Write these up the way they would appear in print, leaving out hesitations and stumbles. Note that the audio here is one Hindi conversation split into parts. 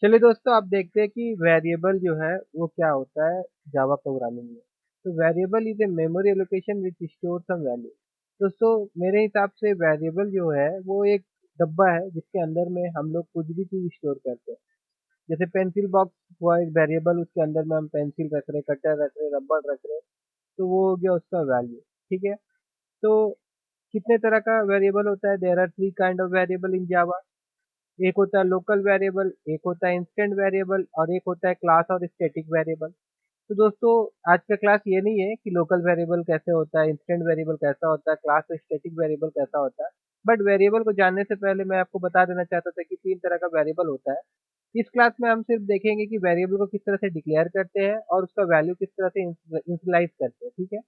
चलिए दोस्तों, आप देखते हैं कि वेरिएबल जो है वो क्या होता है जावा प्रोग्रामिंग में। तो variable is a memory allocation which store some value. दोस्तों, मेरे हिसाब से वेरिएबल जो है वो एक डब्बा है जिसके अंदर में हम लोग कुछ भी चीज़ स्टोर करते हैं। जैसे पेंसिल बॉक्स हुआ एक वेरिएबल, उसके अंदर में हम पेंसिल रख रहे, कटर रख रहे, रबड़ रख रहे, तो वो हो गया उसका वैल्यू। ठीक है। तो कितने तरह का वेरिएबल होता है? There are three kind of variable in Java. एक होता है लोकल वेरिएबल, एक होता है इंस्टेंट वेरिएबल और एक होता है क्लास और स्टैटिक वेरिएबल। तो दोस्तों, आज का क्लास ये नहीं है कि लोकल वेरिएबल कैसे होता है, इंस्टेंट वेरिएबल कैसा होता है, क्लास और स्टैटिक वेरिएबल कैसा होता है। बट वेरिएबल को जानने से पहले मैं आपको बता देना चाहता था कि तीन तरह का वेरिएबल होता है। इस क्लास में हम सिर्फ देखेंगे कि वेरिएबल को किस तरह से डिक्लेयर करते हैं और उसका वैल्यू किस तरह से इनिशियलाइज करते हैं। ठीक है।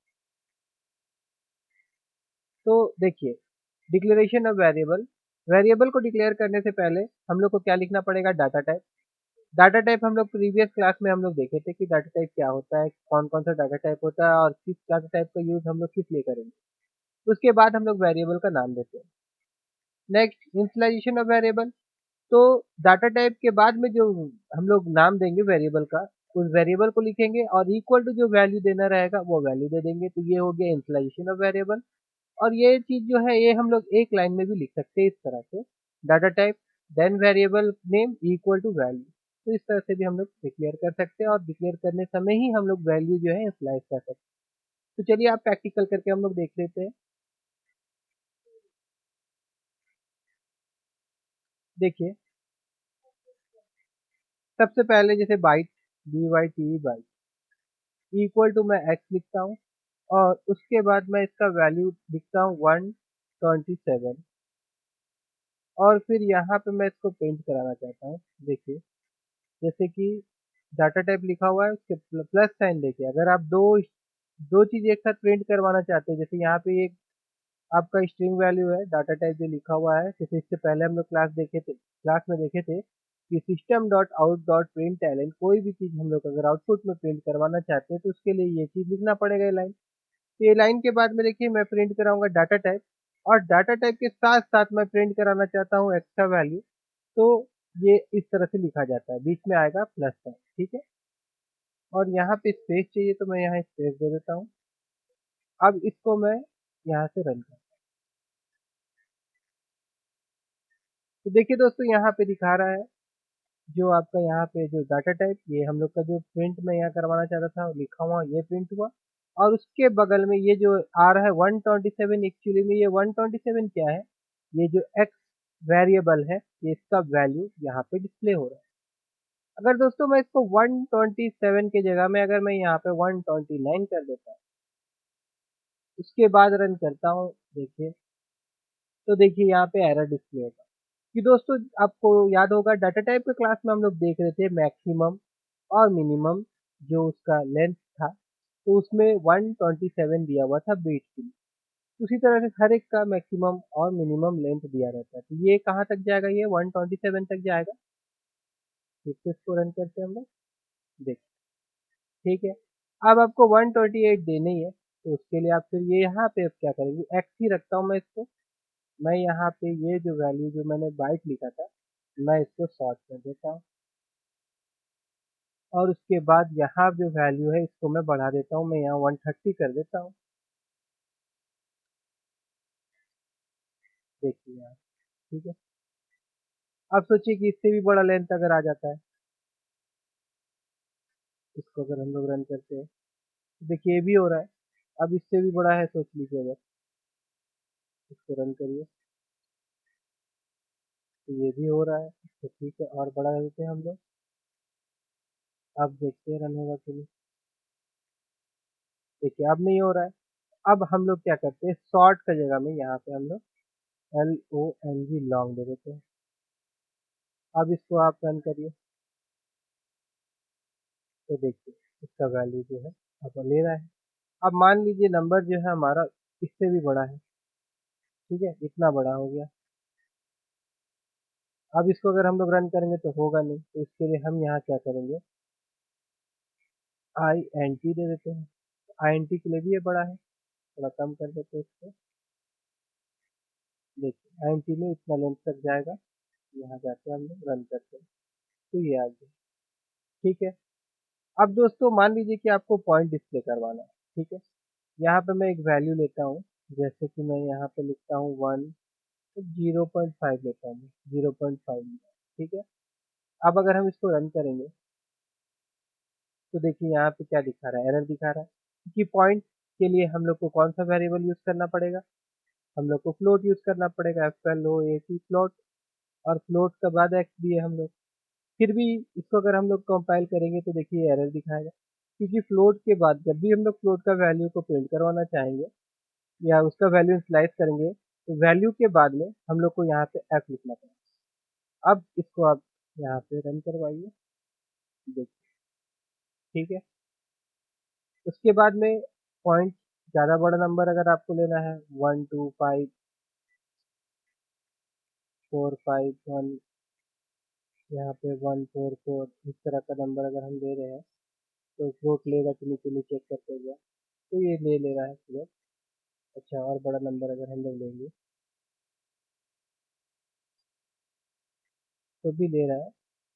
तो देखिए, डिक्लेरेशन ऑफ वेरिएबल। वेरिएबल को डिक्लेयर करने से पहले हम लोग को क्या लिखना पड़ेगा? Data type. डाटा टाइप हम लोग प्रीवियस क्लास में हम लोग देखे थे कि डाटा टाइप क्या होता है, कौन कौन सा डाटा टाइप होता है और किस डाटा टाइप का यूज हम लोग किस लिए करेंगे। उसके बाद हम लोग वेरिएबल का नाम देते हैं। Next, initialization of variable. तो डाटा टाइप के बाद में जो हम लोग नाम देंगे वेरिएबल का, उस वेरिएबल को लिखेंगे और इक्वल टू जो वैल्यू देना रहेगा वो वैल्यू दे देंगे। तो ये हो गया इनिशियलाइजेशन ऑफ वेरिएबल। और ये चीज जो है ये हम लोग एक लाइन में भी लिख सकते हैं इस तरह से। Data type then variable name equal to value. तो इस तरह से भी हम लोग डिक्लेयर कर सकते हैं और डिक्लेयर करने समय ही हम लोग वैल्यू जो है इनिशियलाइज कर सकते हैं। तो चलिए आप प्रैक्टिकल करके हम लोग देख लेते हैं। देखिए, सबसे पहले जैसे byte, B Y T byte equal to मैं एक्स लिखता हूँ और उसके बाद मैं इसका वैल्यू लिखता हूँ 127। और फिर यहाँ पे मैं इसको प्रिंट कराना चाहता हूँ। देखिए, जैसे कि डाटा टाइप लिखा हुआ है उसके प्लस साइन देखिए, अगर आप दो दो चीज एक साथ प्रिंट करवाना चाहते हैं, जैसे यहाँ पे एक आपका स्ट्रिंग वैल्यू है, डाटा टाइप जो लिखा हुआ है, जैसे इससे पहले हम लोग क्लास में देखे थे कि system dot out dot println, कोई भी चीज हम लोग अगर आउटपुट में प्रिंट करवाना चाहते हैं तो उसके लिए ये चीज लिखना पड़ेगा, ये लाइन। तो ये लाइन के बाद में देखिए मैं प्रिंट कराऊंगा डाटा टाइप, और डाटा टाइप के साथ साथ मैं प्रिंट कराना चाहता हूँ एक्स्ट्रा वैल्यू। तो ये इस तरह से लिखा जाता है, बीच में आएगा प्लस साइन। ठीक है। और यहाँ पे स्पेस चाहिए तो मैं यहाँ स्पेस दे देता हूँ। अब इसको मैं यहाँ से रन करता हूँ। तो देखिए दोस्तों, यहाँ पे दिखा रहा है जो आपका यहाँ पे जो डाटा टाइप, ये हम लोग का जो प्रिंट मैं यहाँ करवाना चाहता था वो लिखा हुआ ये प्रिंट हुआ। और उसके बगल में ये जो आ रहा है 127, एक्चुअली में ये 127 क्या है? ये जो एक्स वेरिएबल है, ये इसका वैल्यू यहाँ पे डिस्प्ले हो रहा है। अगर दोस्तों मैं इसको 127 के जगह में अगर मैं यहाँ पे 129 कर देता हूँ, उसके बाद रन करता हूँ, देखिए, तो देखिए यहाँ पे एरर डिस्प्ले होगा। कि दोस्तों, आपको याद होगा डाटा टाइप के क्लास में हम लोग देख रहे थे मैक्सिमम और मिनिमम जो उसका लेंथ था, तो उसमें 127 दिया हुआ था बीट के लिए। उसी तरह से हर एक का मैक्सिमम और मिनिमम लेंथ दिया रहता है। तो ये कहाँ तक जाएगा? ये 127 तक जाएगा। फिर से इसको रन करते हैं हम लोग, देखिए। ठीक है। अब आपको 128 देनी है, तो उसके लिए आप फिर ये यहाँ पे अब क्या करेंगे? एक्स ही रखता हूँ मैं इसको। मैं यहाँ पे ये जो वैल्यू जो मैंने बाइट लिखा था, मैं इसको शॉर्ट कर देता हूँ। और उसके बाद यहाँ जो वैल्यू है इसको मैं बढ़ा देता हूँ, मैं यहाँ 130 कर देता हूँ। देखिए यहाँ। ठीक है। अब सोचिए कि इससे भी बड़ा लेंथ अगर आ जाता है, इसको अगर हम लोग रन करते हैं, तो देखिए ये भी हो रहा है। अब इससे भी बड़ा है, सोच लीजिए अगर इसको रन करिए, तो ये भी हो रहा है। तो ठीक है, और बड़ा कर देते हैं हम लोग। अब देखते हैं रन होगा कि नहीं। देखिए अब नहीं हो रहा है। अब हम लोग क्या करते हैं, शॉर्ट का जगह में यहाँ पे हम लोग LONG लॉन्ग दे देते हैं। अब इसको आप रन करिए, तो देखिए इसका वैल्यू जो है अब ले रहा है। अब मान लीजिए नंबर जो है हमारा इससे भी बड़ा है। ठीक है, इतना बड़ा हो गया। अब इसको अगर हम लोग रन करेंगे तो होगा नहीं, तो इसके लिए हम यहाँ क्या करेंगे, INT दे देते हैं। INT के लिए भी ये बड़ा है, थोड़ा कम कर देते हैं इसको। देखिए INT में इतना लेंथ तक जाएगा। यहाँ जाके हम लोग रन करते हैं। तो ये आ गया। ठीक है। अब दोस्तों मान लीजिए कि आपको पॉइंट डिस्प्ले करवाना है। ठीक है। यहाँ पे मैं एक वैल्यू लेता हूँ, जैसे कि मैं यहाँ पे लिखता हूँ 1, 0.5 लेता हूँ, 0.5। ठीक है। अब अगर हम इसको रन करेंगे तो देखिए यहाँ पे क्या दिखा रहा है, एरर दिखा रहा है। क्योंकि पॉइंट के लिए हम लोग को कौन सा वेरिएबल यूज करना पड़ेगा, हम लोग को फ्लोट यूज करना पड़ेगा, FLOAT फ्लोट, और फ्लोट के बाद एक्स दिए हम लोग। फिर भी इसको अगर हम लोग कंपाइल करेंगे तो देखिए एरर दिखाएगा, क्योंकि फ्लोट के बाद जब भी हम लोग फ्लोट का वैल्यू को प्रिंट करवाना चाहेंगे या उसका वैल्यू स्लाइस करेंगे, तो वैल्यू के बाद में हम लोग को यहाँ पे एफ लिखना पड़ेगा। अब इसको आप यहाँ पे रन करवाइए, देखिए। ठीक है। उसके बाद में पॉइंट ज़्यादा बड़ा नंबर अगर आपको लेना है, 1 2 5 4 5 1, यहाँ पे 1 4 4, इस तरह का नंबर अगर हम दे रहे हैं तो फ्लोट लेगा कि नहीं के लिए चेक करते हुए, तो ये ले रहा है फ्लोट। अच्छा, और बड़ा नंबर अगर हम लोग लेंगे तो भी ले रहा है।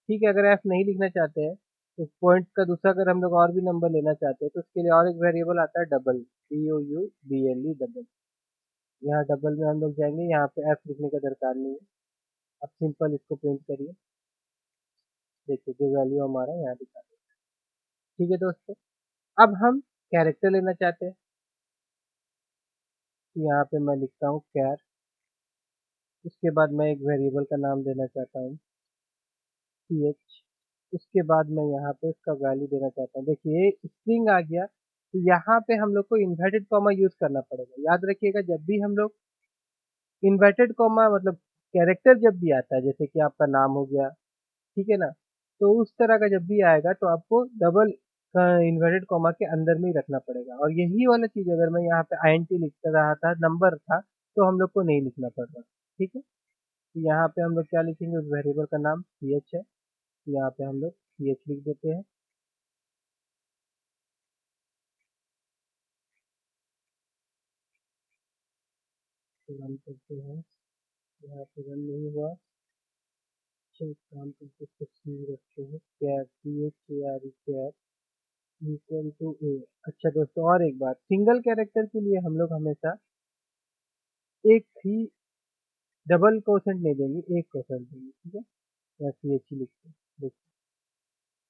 ठीक है। अगर एफ नहीं लिखना चाहते हैं तो पॉइंट का दूसरा अगर हम लोग और भी नंबर लेना चाहते हैं तो उसके लिए और एक वेरिएबल आता है डबल, DOUBLE डबल। यहाँ डबल में हम लोग जाएंगे, यहाँ पे एफ लिखने का दरकार नहीं है। अब सिंपल इसको प्रिंट करिए, देखिए जो वैल्यू हमारा यहाँ दिखा है। ठीक है दोस्तों। अब हम कैरेक्टर लेना चाहते हैं, तो यहाँ पे मैं लिखता हूँ कैर। उसके बाद मैं एक वेरिएबल का नाम देना चाहता हूँ CH। उसके बाद मैं यहाँ पे इसका वैल्यू देना चाहता हूँ, देखिए स्ट्रिंग आ गया। तो यहाँ पे हम लोग को इन्वर्टेड कॉमा यूज करना पड़ेगा। याद रखिएगा, जब भी हम लोग इन्वर्टेड कॉमा मतलब कैरेक्टर जब भी आता है, जैसे कि आपका नाम हो गया, ठीक है ना, तो उस तरह का जब भी आएगा तो आपको डबल इन्वर्टेड कॉमा के अंदर में ही रखना पड़ेगा। और यही वाला चीज अगर मैं यहाँ पे INT लिख रहा था, नंबर था, तो हम लोग को नहीं लिखना पड़ रहा। ठीक है। तो यहाँ पे हम लोग क्या लिखेंगे, उस वेरिएबल का नाम CH है, तो यहाँ पे हम लोग CH लिख देते हैं। तो रन करते हैं, यहाँ पे रन नहीं हुआ। अच्छा, एक काम करके इसको सी रखते हैं, कैर CHARE कैर इक्वल टू ए। अच्छा दोस्तों, और एक बात, सिंगल कैरेक्टर के लिए हम लोग हमेशा एक ही डबल कोसेंट नहीं देंगे, एक कोसेंट देंगे। ठीक है। या CH ही लिखते हैं, देखिए।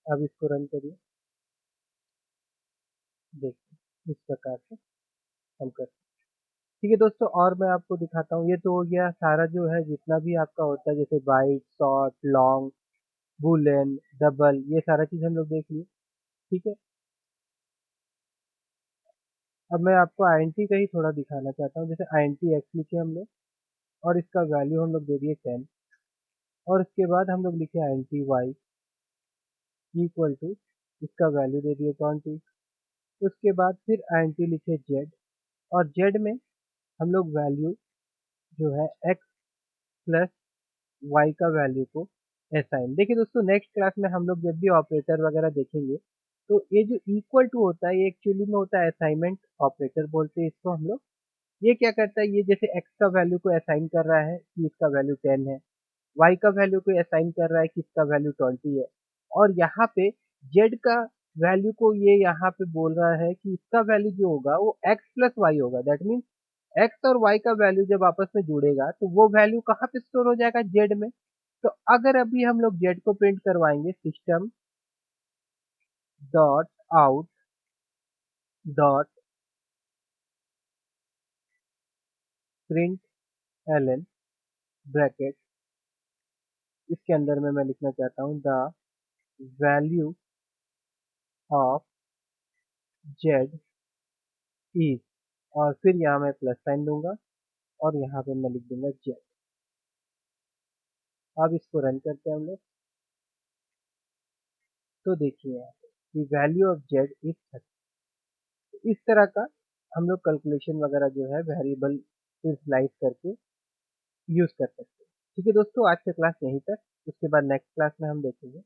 अब इसको रन करिए, देखिए इस प्रकार से हम करते हैं। ठीक है दोस्तों, और मैं आपको दिखाता हूँ। ये तो हो गया सारा जो है, जितना भी आपका होता है, जैसे byte, short, long, boolean, double, ये सारा चीज़ हम लोग देख लिए। ठीक है। अब मैं आपको INT का ही थोड़ा दिखाना चाहता हूँ। जैसे INT x लिखे हम लोग, और इसका वैल्यू हम लोग दे दिए 10, और उसके बाद हम लोग लिखे INT y इक्वल टू, इसका वैल्यू दे दिए 20। उसके बाद फिर INT लिखे z, और z में हम लोग वैल्यू जो है x प्लस y का वैल्यू को असाइन। देखिए दोस्तों, नेक्स्ट क्लास में हम लोग जब भी ऑपरेटर वगैरह देखेंगे, तो ये जो इक्वल टू होता है, ये एक्चुअली में होता है असाइनमेंट ऑपरेटर बोलते हैं इसको हम लोग। ये क्या करता है, ये जैसे x का वैल्यू को असाइन कर रहा है कि इसका वैल्यू 10 है, y का वैल्यू को असाइन कर रहा है कि इसका वैल्यू 20 है, और यहाँ पे z का वैल्यू को ये यहाँ पे बोल रहा है कि इसका वैल्यू जो होगा वो x प्लस वाई होगा। दैट मीन्स x और y का वैल्यू जब आपस में जुड़ेगा तो वो वैल्यू कहाँ पे स्टोर हो जाएगा, z में। तो अगर अभी हम लोग z को प्रिंट करवाएंगे, system dot out dot println bracket, इसके अंदर में मैं लिखना चाहता हूँ the value of z is, और फिर यहाँ मैं प्लस साइन दूंगा, और यहाँ पे मैं लिख दूंगा z। अब इसको रन करते हैं हम लोग, तो देखिए यहाँ पे वैल्यू ऑफ z इज 30। इस तरह का हम लोग कैलकुलेशन वगैरह जो है वेरिएबल फिर स्लाइस करके यूज कर सकते हैं। ठीक है दोस्तों, आज का क्लास यहीं तक। उसके बाद नेक्स्ट क्लास में हम देखेंगे